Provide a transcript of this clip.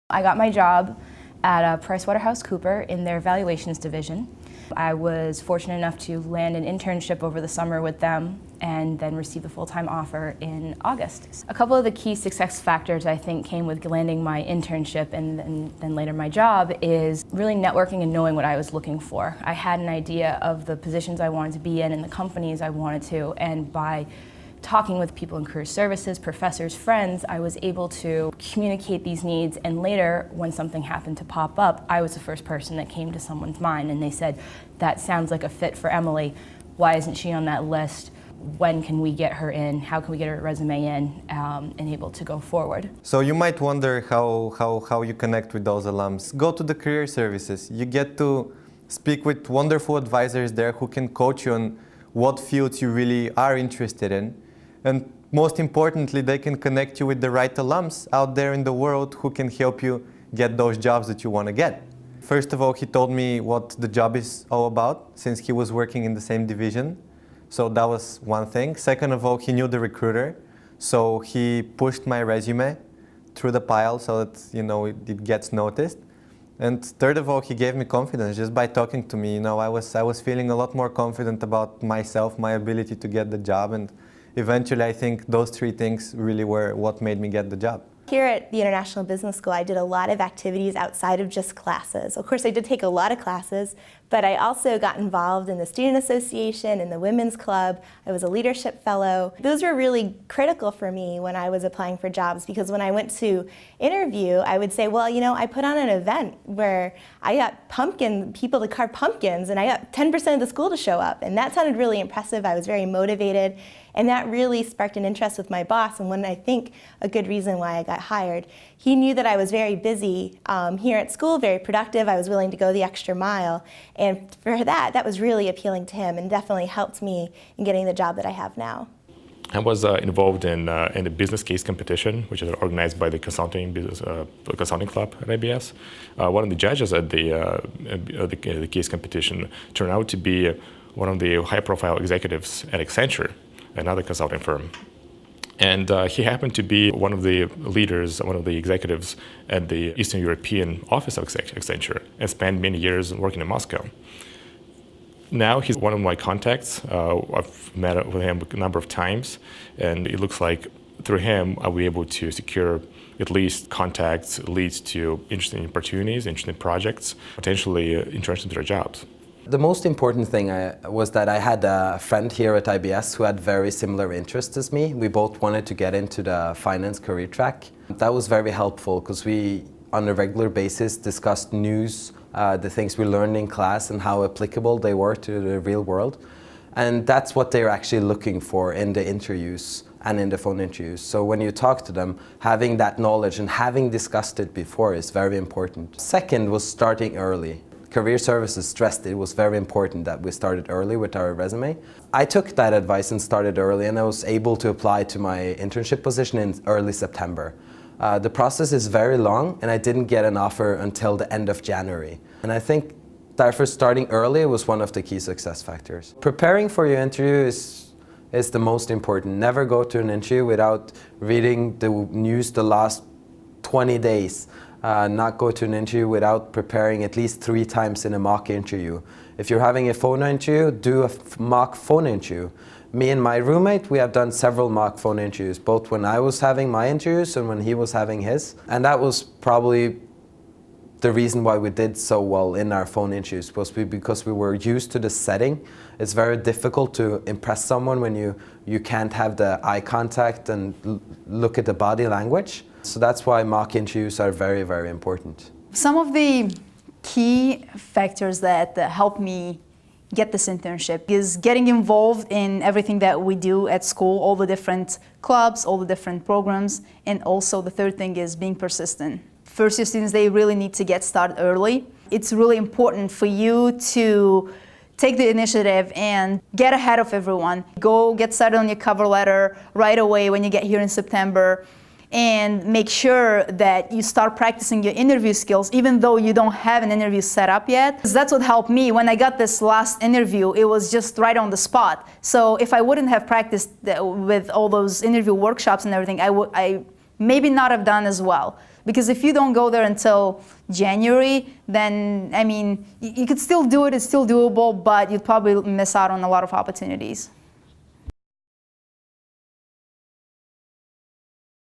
I got my job at PricewaterhouseCoopers in their valuations division. I was fortunate enough to land an internship over the summer with them and then receive a full-time offer in August. A couple of the key success factors I think came with landing my internship and then later my job is really networking and knowing what I was looking for. I had an idea of the positions I wanted to be in and the companies I wanted to, and by talking with people in career services, professors, friends, I was able to communicate these needs, and later when something happened to pop up, I was the first person that came to someone's mind and they said, that sounds like a fit for Emily. Why isn't she on that list? When can we get her in? How can we get her resume in and able to go forward? So you might wonder how you connect with those alums. Go to the career services. You get to speak with wonderful advisors there who can coach you on what fields you really are interested in. And most importantly, they can connect you with the right alums out there in the world who can help you get those jobs that you want to get. First of all, he told me what the job is all about, since he was working in the same division. So that was one thing. Second of all, he knew the recruiter. So he pushed my resume through the pile so that, it gets noticed. And third of all, he gave me confidence just by talking to me. I was feeling a lot more confident about myself, my ability to get the job, and eventually I think those three things really were what made me get the job. Here at the International Business School, I did a lot of activities outside of just classes. Of course, I did take a lot of classes, but I also got involved in the Student Association, in the Women's Club. I was a leadership fellow. Those were really critical for me when I was applying for jobs, because when I went to interview, I would say, well, I put on an event where I got people to carve pumpkins, and I got 10% of the school to show up, and that sounded really impressive. I was very motivated, and that really sparked an interest with my boss, and I think a good reason why I got hired. He knew that I was very busy here at school, very productive. I was willing to go the extra mile, and for that was really appealing to him and definitely helped me in getting the job that I have now. I was involved in the business case competition, which is organized by the consulting club at IBS. One of the judges at the case competition turned out to be one of the high-profile executives at Accenture, another consulting firm. And he happened to be one of the leaders, one of the executives at the Eastern European office of Accenture, and spent many years working in Moscow. Now he's one of my contacts. I've met with him a number of times, and it looks like through him I'll be able to secure at least contacts, leads to interesting opportunities, interesting projects, potentially interesting to their jobs. The most important thing was that I had a friend here at IBS who had very similar interests as me. We both wanted to get into the finance career track. That was very helpful because we, on a regular basis, discussed news, the things we learned in class and how applicable they were to the real world. And that's what they're actually looking for in the interviews and in the phone interviews. So when you talk to them, having that knowledge and having discussed it before is very important. Second was starting early. Career Services stressed it was very important that we started early with our resume. I took that advice and started early, and I was able to apply to my internship position in early September. The process is very long, and I didn't get an offer until the end of January. And I think therefore starting early was one of the key success factors. Preparing for your interview is the most important. Never go to an interview without reading the news the last 20 days. Not go to an interview without preparing at least 3 times in a mock interview. If you're having a phone interview, do a mock phone interview. Me and my roommate, we have done several mock phone interviews, both when I was having my interviews and when he was having his. And that was probably the reason why we did so well in our phone interviews, was because we were used to the setting. It's very difficult to impress someone when you can't have the eye contact and look at the body language. So that's why mock interviews are very, very important. Some of the key factors that helped me get this internship is getting involved in everything that we do at school, all the different clubs, all the different programs, and also the third thing is being persistent. First-year students, they really need to get started early. It's really important for you to take the initiative and get ahead of everyone. Go get started on your cover letter right away when you get here in September, and make sure that you start practicing your interview skills even though you don't have an interview set up yet. That's what helped me. When I got this last interview, it was just right on the spot. So if I wouldn't have practiced with all those interview workshops and everything, I maybe not have done as well. Because if you don't go there until January, then, I mean, you could still do it, it's still doable, but you'd probably miss out on a lot of opportunities.